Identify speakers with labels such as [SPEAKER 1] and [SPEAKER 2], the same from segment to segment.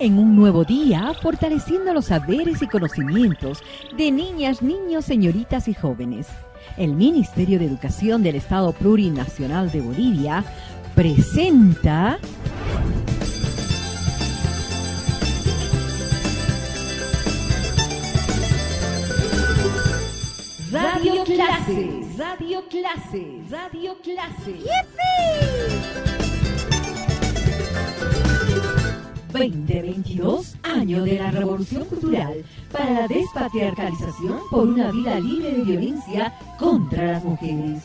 [SPEAKER 1] en un nuevo día, fortaleciendo los saberes y conocimientos de niñas, niños, señoritas y jóvenes. El Ministerio de Educación del Estado Plurinacional de Bolivia presenta Radio Clase, Radio Clase, Radio Clase. ¡Yipi! 2022, año de la Revolución Cultural para la despatriarcalización por una vida libre de violencia contra las mujeres.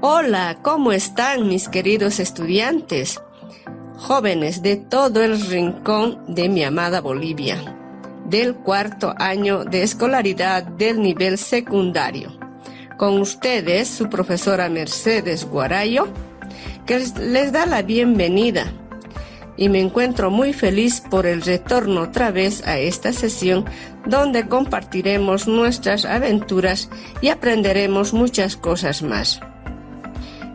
[SPEAKER 2] Hola, ¿cómo están mis queridos estudiantes? Jóvenes de todo el rincón de mi amada Bolivia, del cuarto año de escolaridad del nivel secundario. Con ustedes, su profesora Mercedes Guarayo, que les da la bienvenida. Y me encuentro muy feliz por el retorno otra vez a esta sesión donde compartiremos nuestras aventuras y aprenderemos muchas cosas más.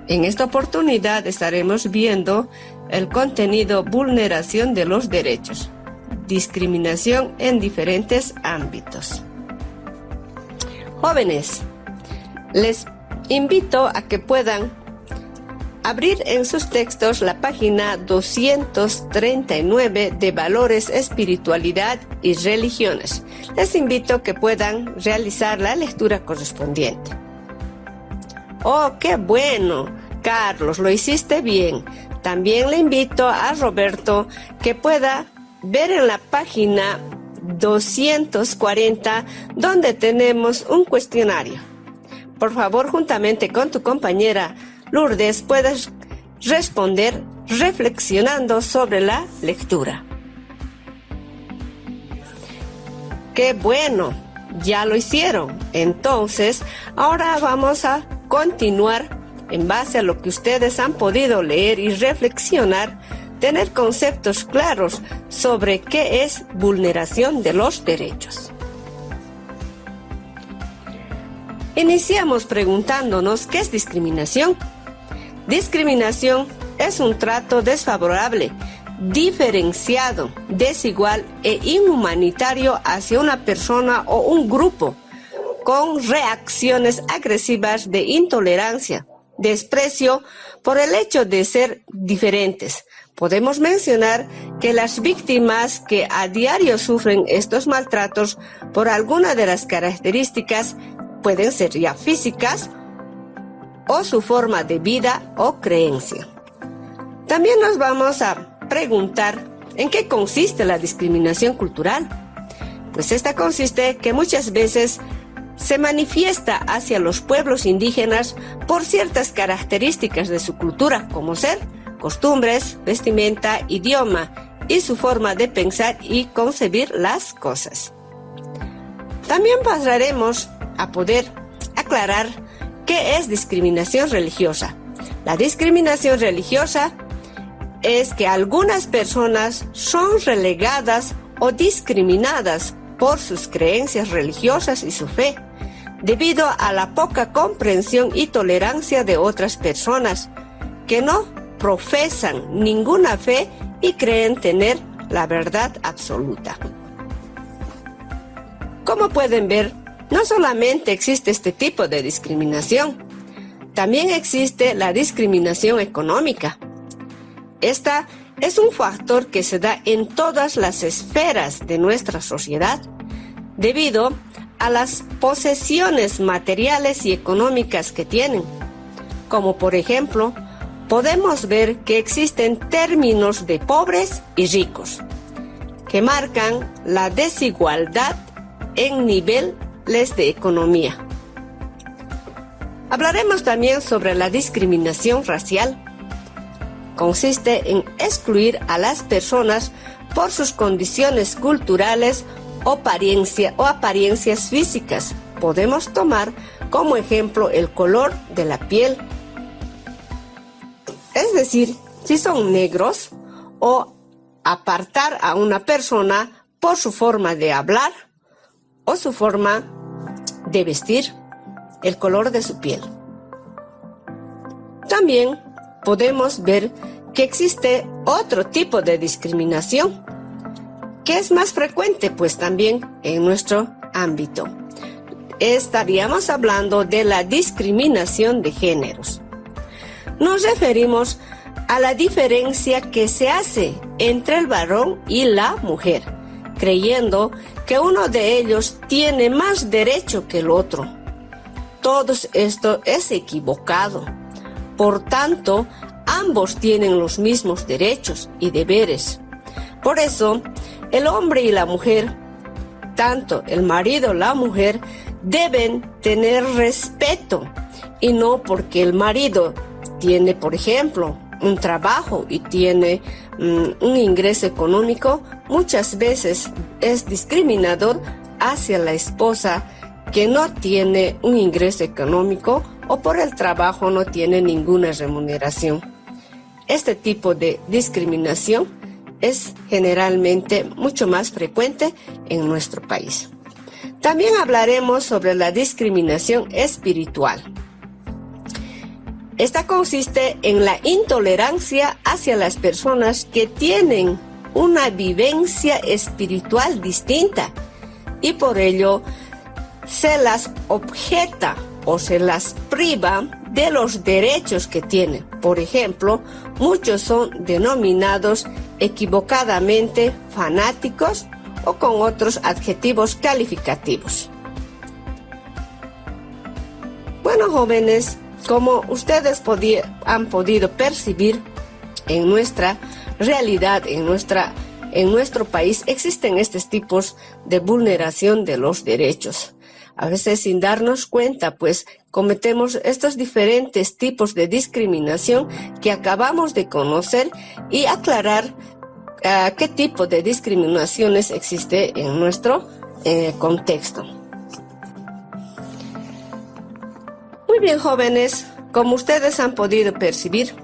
[SPEAKER 2] En esta oportunidad estaremos viendo el contenido vulneración de los derechos, discriminación en diferentes ámbitos. Jóvenes, les invito a que puedan abrir en sus textos la página 239 de Valores, Espiritualidad y Religiones. Les invito a que puedan realizar la lectura correspondiente. ¡Oh, qué bueno! Carlos, lo hiciste bien. También le invito a Roberto que pueda ver en la página 240 donde tenemos un cuestionario. Por favor, juntamente con tu compañera Lourdes, puedes responder reflexionando sobre la lectura. ¡Qué bueno! Ya lo hicieron. Entonces, ahora vamos a continuar en base a lo que ustedes han podido leer y reflexionar, tener conceptos claros sobre qué es vulneración de los derechos. Iniciamos preguntándonos qué es discriminación. Discriminación es un trato desfavorable, diferenciado, desigual e inhumanitario hacia una persona o un grupo, con reacciones agresivas de intolerancia, desprecio por el hecho de ser diferentes. Podemos mencionar que las víctimas que a diario sufren estos maltratos por alguna de las características pueden ser ya físicas o su forma de vida o creencia. También nos vamos a preguntar en qué consiste la discriminación cultural. Pues esta consiste que muchas veces se manifiesta hacia los pueblos indígenas por ciertas características de su cultura, como ser costumbres, vestimenta, idioma y su forma de pensar y concebir las cosas. También pasaremos a poder aclarar qué es discriminación religiosa. La discriminación religiosa es que algunas personas son relegadas o discriminadas por sus creencias religiosas y su fe, debido a la poca comprensión y tolerancia de otras personas que no profesan ninguna fe y creen tener la verdad absoluta. Como pueden ver, no solamente existe este tipo de discriminación, también existe la discriminación económica. Esta es un factor que se da en todas las esferas de nuestra sociedad, debido a las posesiones materiales y económicas que tienen. Como por ejemplo, podemos ver que existen términos de pobres y ricos, que marcan la desigualdad en niveles de economía. Hablaremos también sobre la discriminación racial. Consiste en excluir a las personas por sus condiciones culturales o apariencias físicas. Podemos tomar como ejemplo el color de la piel. Es decir, si son negros, o apartar a una persona por su forma de hablar o su forma de vestir, el color de su piel. También podemos ver que existe otro tipo de discriminación, que es más frecuente pues también en nuestro ámbito. Estaríamos hablando de la discriminación de géneros. Nos referimos a la diferencia que se hace entre el varón y la mujer, creyendo que uno de ellos tiene más derecho que el otro. Todo esto es equivocado. Por tanto, ambos tienen los mismos derechos y deberes. Por eso, el hombre y la mujer, tanto el marido y la mujer, deben tener respeto, y no porque el marido tiene, por ejemplo, un trabajo y tiene un ingreso económico, muchas veces es discriminador hacia la esposa que no tiene un ingreso económico o por el trabajo no tiene ninguna remuneración. Este tipo de discriminación es generalmente mucho más frecuente en nuestro país. También hablaremos sobre la discriminación espiritual. Esta consiste en la intolerancia hacia las personas que tienen una vivencia espiritual distinta y por ello se las objeta o se las priva de los derechos que tienen. Por ejemplo, muchos son denominados equivocadamente fanáticos o con otros adjetivos calificativos. Bueno, jóvenes, como ustedes han podido percibir, en nuestra realidad, en nuestro país, existen estos tipos de vulneración de los derechos. A veces sin darnos cuenta, pues cometemos estos diferentes tipos de discriminación que acabamos de conocer y aclarar qué tipo de discriminaciones existe en nuestro contexto. Muy bien, jóvenes, como ustedes han podido percibir,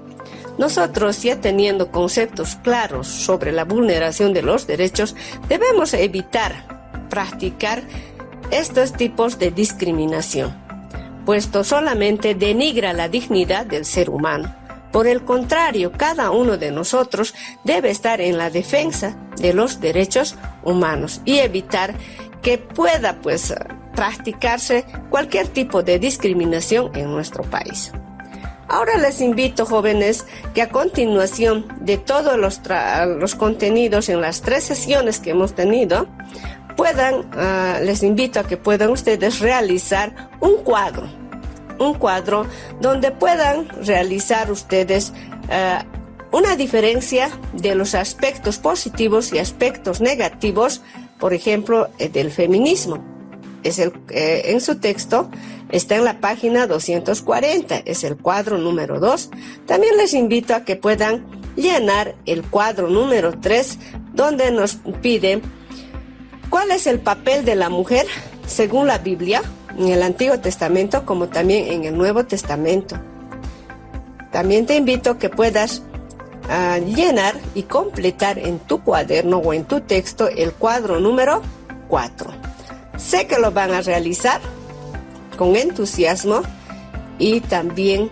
[SPEAKER 2] nosotros ya teniendo conceptos claros sobre la vulneración de los derechos, debemos evitar practicar estos tipos de discriminación, puesto solamente denigra la dignidad del ser humano. Por el contrario, cada uno de nosotros debe estar en la defensa de los derechos humanos y evitar que pueda practicarse cualquier tipo de discriminación en nuestro país. Ahora les invito, jóvenes, que a continuación de todos los contenidos en las 3 sesiones que hemos tenido, les invito a que puedan ustedes realizar un cuadro donde puedan realizar ustedes una diferencia de los aspectos positivos y aspectos negativos, por ejemplo, del feminismo. En su texto está en la página 240, es el cuadro número 2. También les invito a que puedan llenar el cuadro número 3, donde nos pide cuál es el papel de la mujer según la Biblia, en el Antiguo Testamento como también en el Nuevo Testamento. También te invito a que puedas llenar y completar en tu cuaderno o en tu texto el cuadro número 4. Sé que lo van a realizar con entusiasmo y también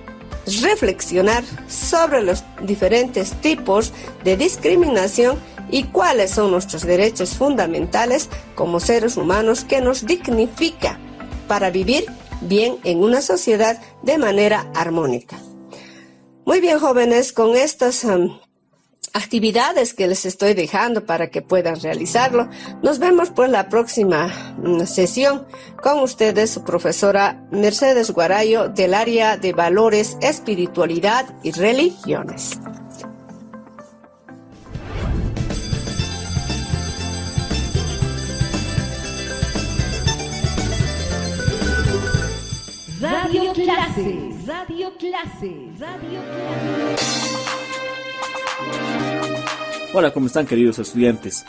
[SPEAKER 2] reflexionar sobre los diferentes tipos de discriminación y cuáles son nuestros derechos fundamentales como seres humanos que nos dignifica para vivir bien en una sociedad de manera armónica. Muy bien, jóvenes, con estas actividades que les estoy dejando para que puedan realizarlo, nos vemos pues la próxima sesión con ustedes, su profesora Mercedes Guarayo del área de Valores, Espiritualidad y Religiones.
[SPEAKER 1] Radio Clase, Radio Clase, Radio Clase.
[SPEAKER 3] Hola, ¿cómo están, queridos estudiantes?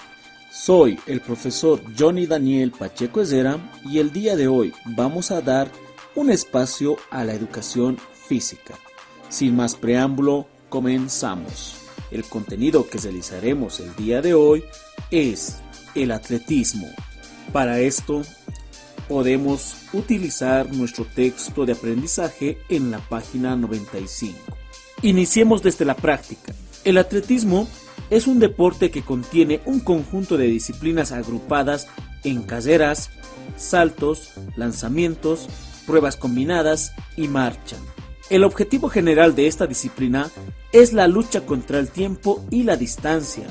[SPEAKER 3] Soy el profesor Johnny Daniel Pacheco Ezera y el día de hoy vamos a dar un espacio a la educación física. Sin más preámbulo, comenzamos. El contenido que realizaremos el día de hoy es el atletismo. Para esto podemos utilizar nuestro texto de aprendizaje en la página 95. Iniciemos desde la práctica. El atletismo es un deporte que contiene un conjunto de disciplinas agrupadas en carreras, saltos, lanzamientos, pruebas combinadas y marcha. El objetivo general de esta disciplina es la lucha contra el tiempo y la distancia.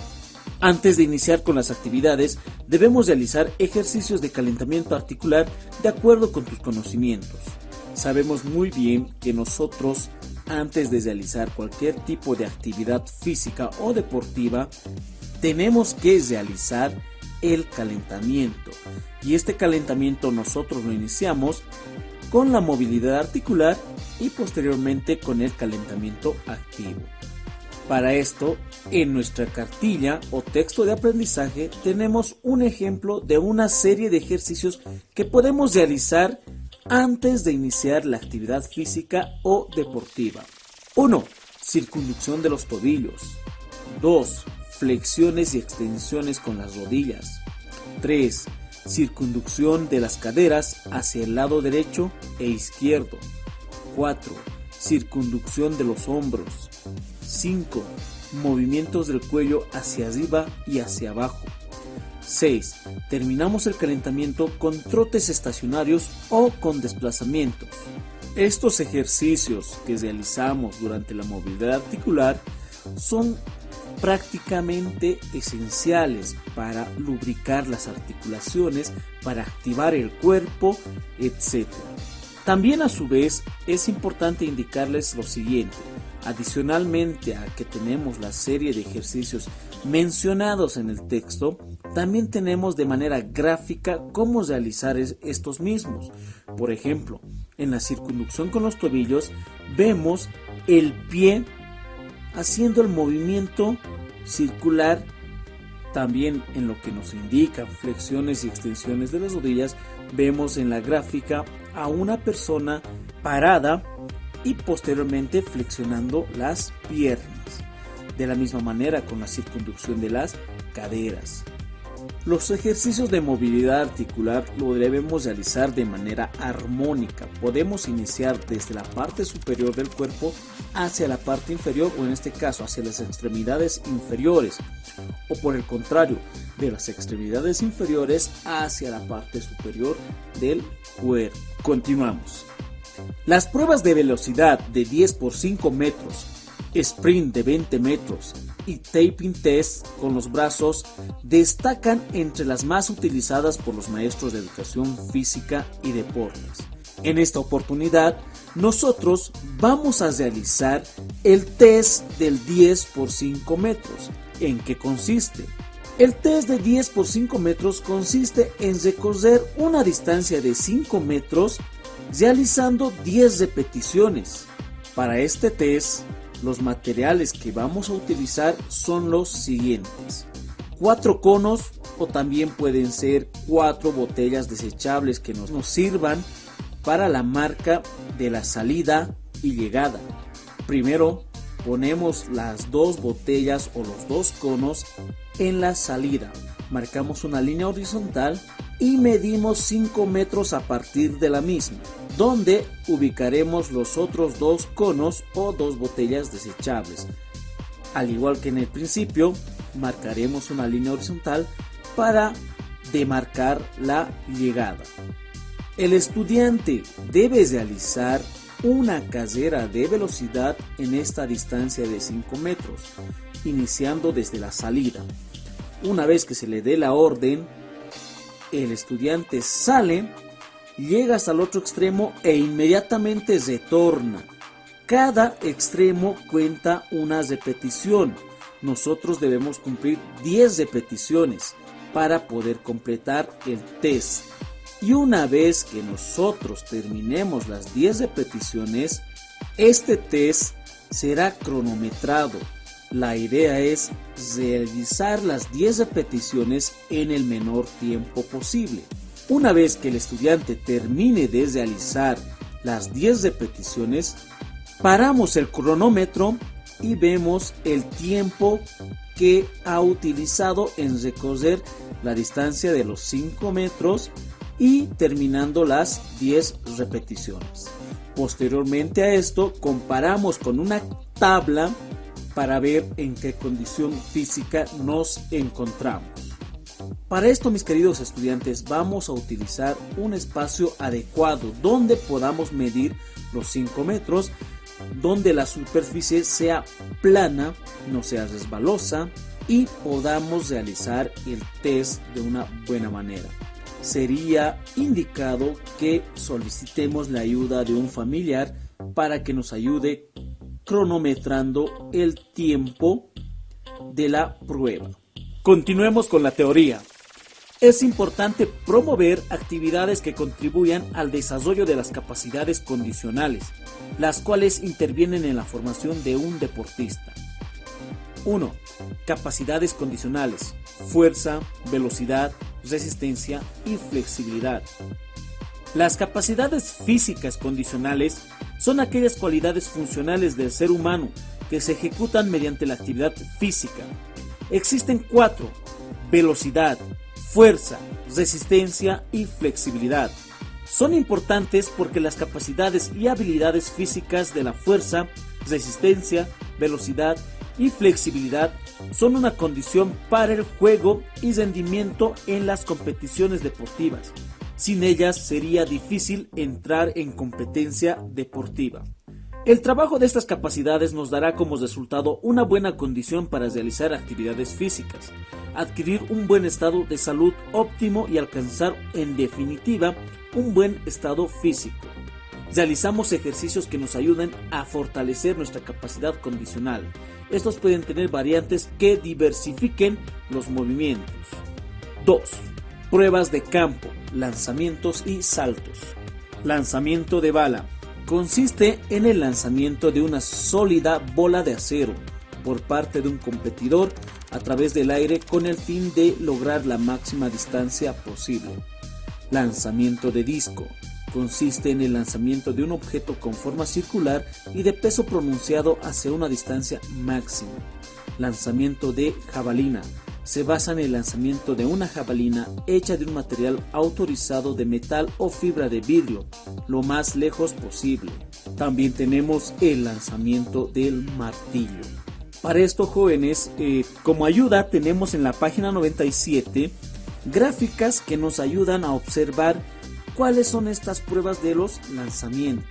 [SPEAKER 3] Antes de iniciar con las actividades, debemos realizar ejercicios de calentamiento articular de acuerdo con tus conocimientos. Sabemos muy bien que nosotros, antes de realizar cualquier tipo de actividad física o deportiva, tenemos que realizar el calentamiento. Y este calentamiento nosotros lo iniciamos con la movilidad articular y posteriormente con el calentamiento activo. Para esto, en nuestra cartilla o texto de aprendizaje tenemos un ejemplo de una serie de ejercicios que podemos realizar antes de iniciar la actividad física o deportiva. 1. Circunducción de los tobillos. 2. Flexiones y extensiones con las rodillas. 3. Circunducción de las caderas hacia el lado derecho e izquierdo. 4. Circunducción de los hombros. 5. Movimientos del cuello hacia arriba y hacia abajo. 6. Terminamos el calentamiento con trotes estacionarios o con desplazamientos. Estos ejercicios que realizamos durante la movilidad articular son prácticamente esenciales para lubricar las articulaciones, para activar el cuerpo, etc. También a su vez es importante indicarles lo siguiente. Adicionalmente a que tenemos la serie de ejercicios mencionados en el texto, también tenemos de manera gráfica cómo realizar estos mismos. Por ejemplo, en la circunducción con los tobillos vemos el pie haciendo el movimiento circular. También en lo que nos indican flexiones y extensiones de las rodillas, vemos en la gráfica a una persona parada y posteriormente flexionando las piernas. De la misma manera con la circunducción de las caderas. Los ejercicios de movilidad articular lo debemos realizar de manera armónica. Podemos iniciar desde la parte superior del cuerpo hacia la parte inferior, o en este caso hacia las extremidades inferiores, o por el contrario, de las extremidades inferiores hacia la parte superior del cuerpo. Continuamos. Las pruebas de velocidad de 10 por 5 metros, sprint de 20 metros y taping test con los brazos destacan entre las más utilizadas por los maestros de educación física y deportes. En esta oportunidad, nosotros vamos a realizar el test del 10 por 5 metros. ¿En qué consiste? El test de 10 por 5 metros consiste en recorrer una distancia de 5 metros realizando 10 repeticiones. Para este test, los materiales que vamos a utilizar son los siguientes: 4 conos, o también pueden ser 4 botellas desechables que nos sirvan para la marca de la salida y llegada. Primero ponemos las 2 botellas o los 2 conos en la salida, marcamos una línea horizontal y medimos 5 metros a partir de la misma, donde ubicaremos los otros 2 conos o 2 botellas desechables. Al igual que en el principio, marcaremos una línea horizontal para demarcar la llegada. El estudiante debe realizar una carrera de velocidad en esta distancia de 5 metros, iniciando desde la salida. Una vez que se le dé la orden, el estudiante sale, llega hasta el otro extremo e inmediatamente retorna. Cada extremo cuenta una repetición. Nosotros debemos cumplir 10 repeticiones para poder completar el test. Y una vez que nosotros terminemos las 10 repeticiones, este test será cronometrado. La idea es realizar las 10 repeticiones en el menor tiempo posible. Una vez que el estudiante termine de realizar las 10 repeticiones, paramos el cronómetro y vemos el tiempo que ha utilizado en recorrer la distancia de los 5 metros y terminando las 10 repeticiones. Posteriormente a esto, comparamos con una tabla para ver en qué condición física nos encontramos. Para esto, mis queridos estudiantes, vamos a utilizar un espacio adecuado donde podamos medir los 5 metros, donde la superficie sea plana, no sea resbalosa y podamos realizar el test de una buena manera. Sería indicado que solicitemos la ayuda de un familiar para que nos ayude cronometrando el tiempo de la prueba. Continuemos con la teoría. Es importante promover actividades que contribuyan al desarrollo de las capacidades condicionales, las cuales intervienen en la formación de un deportista. 1. Capacidades condicionales: fuerza, velocidad, resistencia y flexibilidad. Las capacidades físicas condicionales son aquellas cualidades funcionales del ser humano que se ejecutan mediante la actividad física. Existen 4: velocidad, fuerza, resistencia y flexibilidad. Son importantes porque las capacidades y habilidades físicas de la fuerza, resistencia, velocidad y flexibilidad son una condición para el juego y rendimiento en las competiciones deportivas. Sin ellas sería difícil entrar en competencia deportiva. El trabajo de estas capacidades nos dará como resultado una buena condición para realizar actividades físicas, adquirir un buen estado de salud óptimo y alcanzar, en definitiva, un buen estado físico. Realizamos ejercicios que nos ayuden a fortalecer nuestra capacidad condicional. Estos pueden tener variantes que diversifiquen los movimientos. 2. Pruebas de campo, lanzamientos y saltos. Lanzamiento de bala. Consiste en el lanzamiento de una sólida bola de acero por parte de un competidor a través del aire con el fin de lograr la máxima distancia posible. Lanzamiento de disco. Consiste en el lanzamiento de un objeto con forma circular y de peso pronunciado hacia una distancia máxima. Lanzamiento de jabalina. Se basa en el lanzamiento de una jabalina hecha de un material autorizado de metal o fibra de vidrio, lo más lejos posible. También tenemos el lanzamiento del martillo. Para esto, jóvenes, como ayuda tenemos en la página 97 gráficas que nos ayudan a observar cuáles son estas pruebas de los lanzamientos.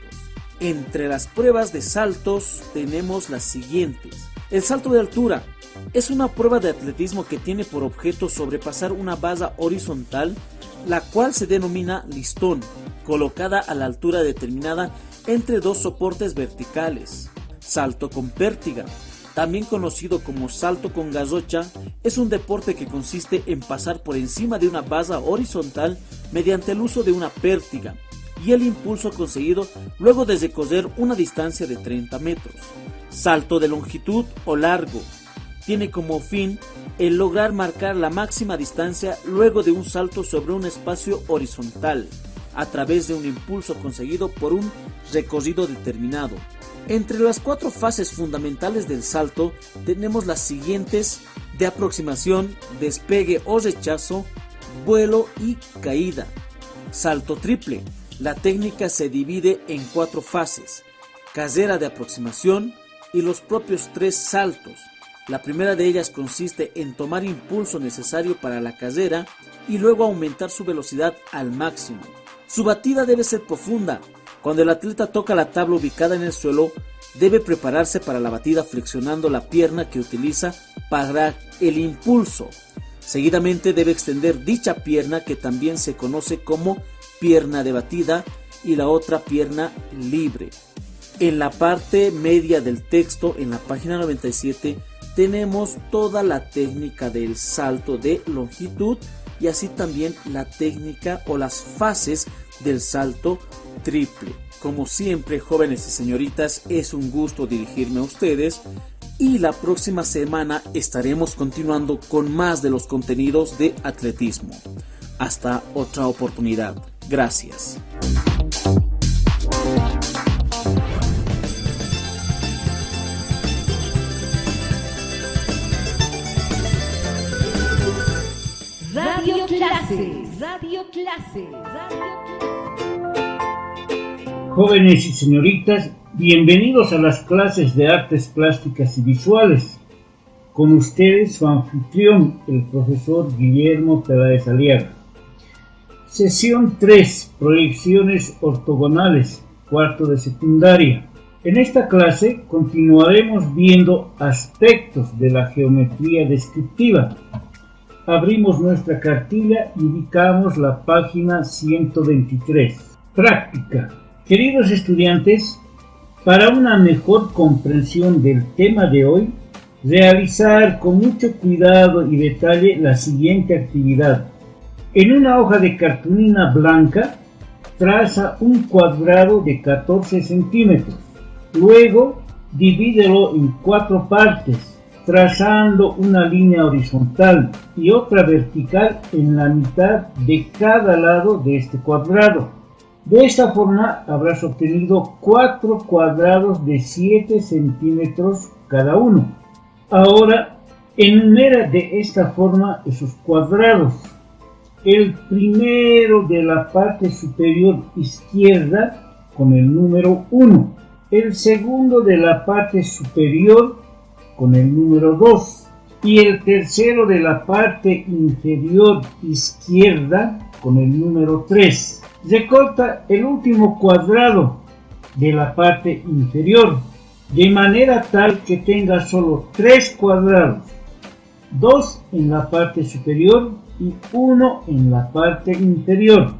[SPEAKER 3] Entre las pruebas de saltos tenemos las siguientes. El salto de altura es una prueba de atletismo que tiene por objeto sobrepasar una barra horizontal, la cual se denomina listón, colocada a la altura determinada entre dos soportes verticales. Salto con pértiga, también conocido como salto con garrocha, es un deporte que consiste en pasar por encima de una barra horizontal mediante el uso de una pértiga y el impulso conseguido luego de recorrer una distancia de 30 metros. Salto de longitud o largo. Tiene como fin el lograr marcar la máxima distancia luego de un salto sobre un espacio horizontal, a través de un impulso conseguido por un recorrido determinado. Entre las 4 fases fundamentales del salto tenemos las siguientes: de aproximación, despegue o rechazo, vuelo y caída. Salto triple. La técnica se divide en 4 fases: carrera de aproximación y los propios 3 saltos. La primera de ellas consiste en tomar impulso necesario para la carrera y luego aumentar su velocidad al máximo. Su batida debe ser profunda. Cuando el atleta toca la tabla ubicada en el suelo, debe prepararse para la batida flexionando la pierna que utiliza para el impulso. Seguidamente debe extender dicha pierna, que también se conoce como pierna de batida, y la otra pierna libre. En la parte media del texto, en la página 97, tenemos toda la técnica del salto de longitud y así también la técnica o las fases del salto triple. Como siempre, jóvenes y señoritas, es un gusto dirigirme a ustedes y la próxima semana estaremos continuando con más de los contenidos de atletismo. Hasta otra oportunidad. Gracias.
[SPEAKER 1] Radio Clases, Radio Clases,
[SPEAKER 4] Jóvenes y señoritas, bienvenidos a las clases de artes plásticas y visuales. Con ustedes su anfitrión, el profesor Guillermo Peláez Aliaga. Sesión 3, proyecciones ortogonales, cuarto de secundaria. En esta clase continuaremos viendo aspectos de la geometría descriptiva. Abrimos nuestra cartilla y ubicamos la página 123. Práctica. Queridos estudiantes, para una mejor comprensión del tema de hoy, realizar con mucho cuidado y detalle la siguiente actividad. En una hoja de cartulina blanca, traza un cuadrado de 14 centímetros. Luego, divídelo en 4 partes, trazando una línea horizontal y otra vertical en la mitad de cada lado de este cuadrado. De esta forma habrás obtenido 4 cuadrados de 7 centímetros cada uno. Ahora, enumera de esta forma esos cuadrados. El primero de la parte superior izquierda con el número 1. El segundo de la parte superior con el número 2. Y el tercero de la parte inferior izquierda con el número 3. Recorta el último cuadrado de la parte inferior, de manera tal que tenga solo 3 cuadrados, 2 en la parte superior y 1 en la parte inferior.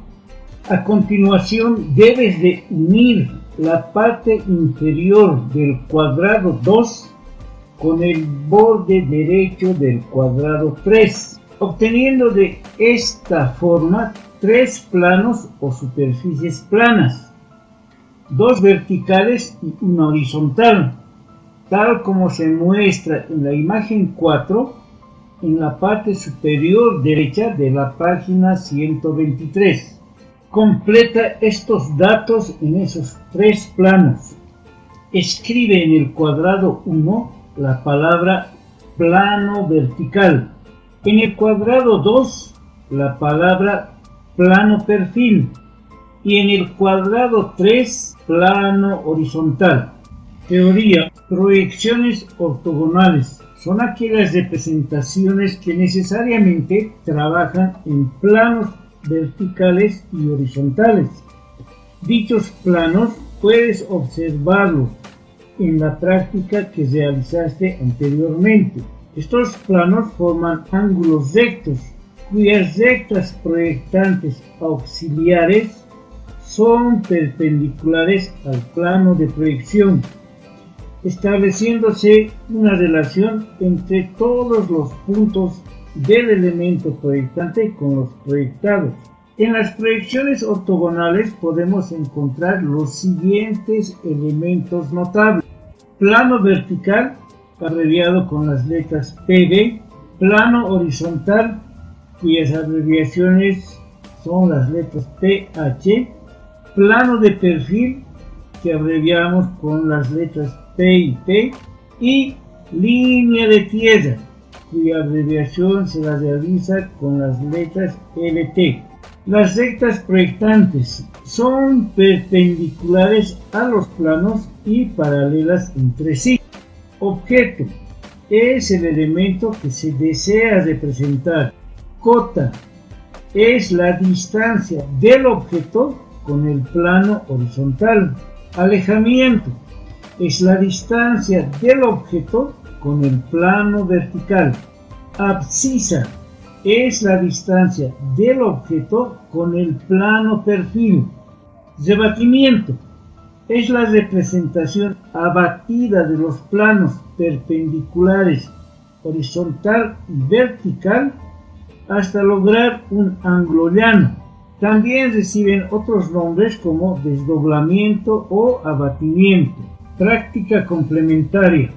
[SPEAKER 4] A continuación debes de unir la parte inferior del cuadrado 2 con el borde derecho del cuadrado 3, obteniendo de esta forma 3 planos o superficies planas, 2 verticales y una horizontal, tal como se muestra en la imagen 4 en la parte superior derecha de la página 123. Completa estos datos en esos 3 planos. Escribe en el cuadrado 1 la palabra plano vertical. En el cuadrado 2 la palabra plano perfil. Y en el cuadrado 3 plano horizontal. Teoría. Proyecciones ortogonales son aquellas representaciones que necesariamente trabajan en planos verticales y horizontales. Dichos planos puedes observarlos en la práctica que realizaste anteriormente. Estos planos forman ángulos rectos, cuyas rectas proyectantes auxiliares son perpendiculares al plano de proyección, estableciéndose una relación entre todos los puntos del elemento proyectante con los proyectados. En las proyecciones ortogonales podemos encontrar los siguientes elementos notables: plano vertical, abreviado con las letras PB, plano horizontal, cuyas abreviaciones son las letras PH, plano de perfil, que abreviamos con las letras P y P, y línea de tierra, cuya abreviación se la realiza con las letras LT. Las rectas proyectantes son perpendiculares a los planos y paralelas entre sí. Objeto es el elemento que se desea representar. Cota es la distancia del objeto con el plano horizontal. Alejamiento es la distancia del objeto con el plano vertical. Abscisa es la distancia del objeto con el plano perfil. Rebatimiento es la representación abatida de los planos perpendiculares, horizontal y vertical hasta lograr un ángulo llano. También reciben otros nombres como desdoblamiento o abatimiento. Práctica complementaria.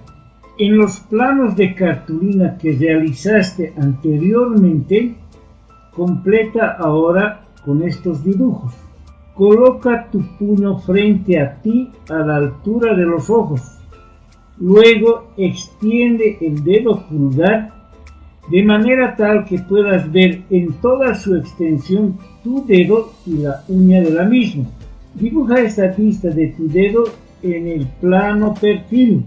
[SPEAKER 4] En los planos de cartulina que realizaste anteriormente, completa ahora con estos dibujos. Coloca tu puño frente a ti a la altura de los ojos. Luego extiende el dedo pulgar de manera tal que puedas ver en toda su extensión tu dedo y la uña de la misma. Dibuja esta vista de tu dedo en el plano perfil.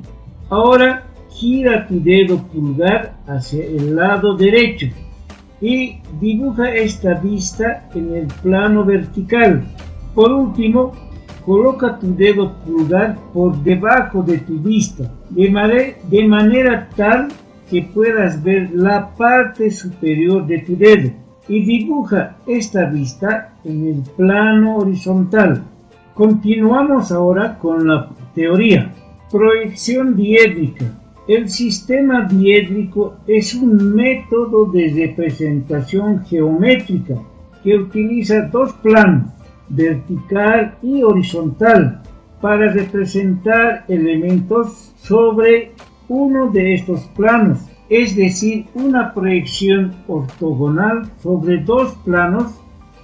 [SPEAKER 4] Ahora gira tu dedo pulgar hacia el lado derecho y dibuja esta vista en el plano vertical. Por último, coloca tu dedo pulgar por debajo de tu vista, de manera tal que puedas ver la parte superior de tu dedo, y dibuja esta vista en el plano horizontal. Continuamos ahora con la teoría. Proyección diédrica. El sistema diédrico es un método de representación geométrica que utiliza dos planos, vertical y horizontal, para representar elementos sobre uno de estos planos, es decir, una proyección ortogonal sobre dos planos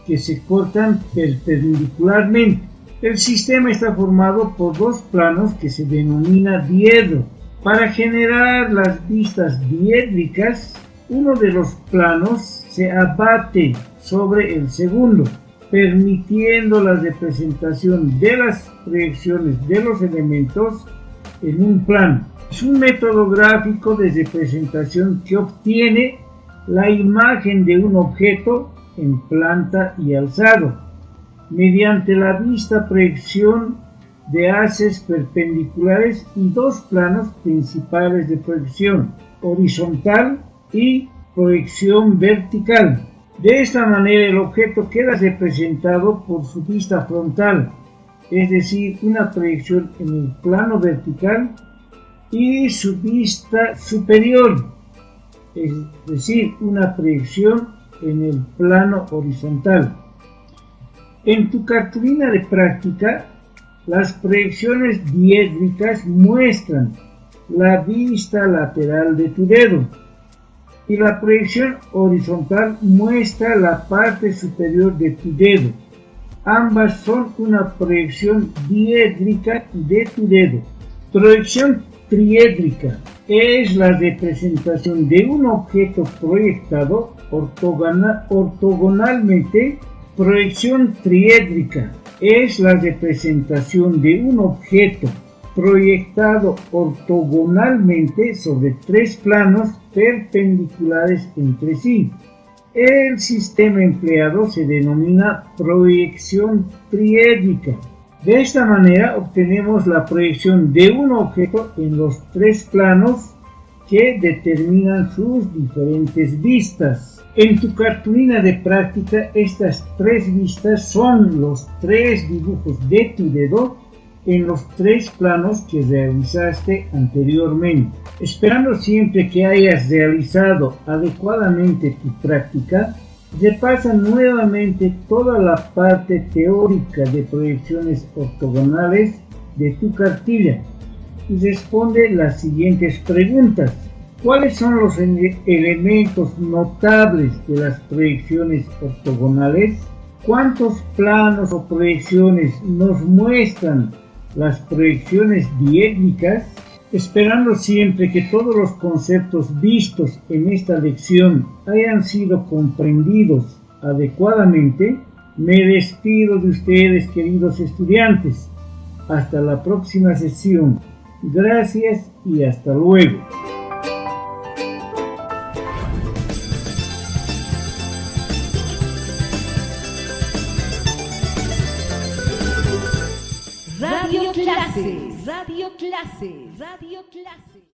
[SPEAKER 4] que se cortan perpendicularmente. El sistema está formado por dos planos que se denomina diedro. Para generar las vistas diédricas, uno de los planos se abate sobre el segundo, permitiendo la representación de las proyecciones de los elementos en un plano. Es un método gráfico de representación que obtiene la imagen de un objeto en planta y alzado, mediante la vista proyección de haces perpendiculares y dos planos principales de proyección, horizontal y proyección vertical. De esta manera el objeto queda representado por su vista frontal, es decir, una proyección en el plano vertical, y su vista superior, es decir, una proyección en el plano horizontal. En tu cartulina de práctica, las proyecciones diédricas muestran la vista lateral de tu dedo y la proyección horizontal muestra la parte superior de tu dedo. Ambas son una proyección diédrica de tu dedo. Proyección triédrica es la representación de un objeto proyectado ortogonalmente. Proyección triédrica es la representación de un objeto proyectado ortogonalmente sobre tres planos perpendiculares entre sí. El sistema empleado se denomina proyección triédrica. De esta manera obtenemos la proyección de un objeto en los tres planos que determinan sus diferentes vistas. En tu cartulina de práctica, estas tres vistas son los tres dibujos de tu dedo en los tres planos que realizaste anteriormente. Esperando siempre que hayas realizado adecuadamente tu práctica, repasa nuevamente toda la parte teórica de proyecciones ortogonales de tu cartilla y responde las siguientes preguntas. ¿Cuáles son los elementos notables de las proyecciones ortogonales? ¿Cuántos planos o proyecciones nos muestran las proyecciones diédricas? Esperando siempre que todos los conceptos vistos en esta lección hayan sido comprendidos adecuadamente, me despido de ustedes, queridos estudiantes. Hasta la próxima sesión. Gracias y hasta luego.
[SPEAKER 1] Radio Clase, Radio Clase, Radio Clase.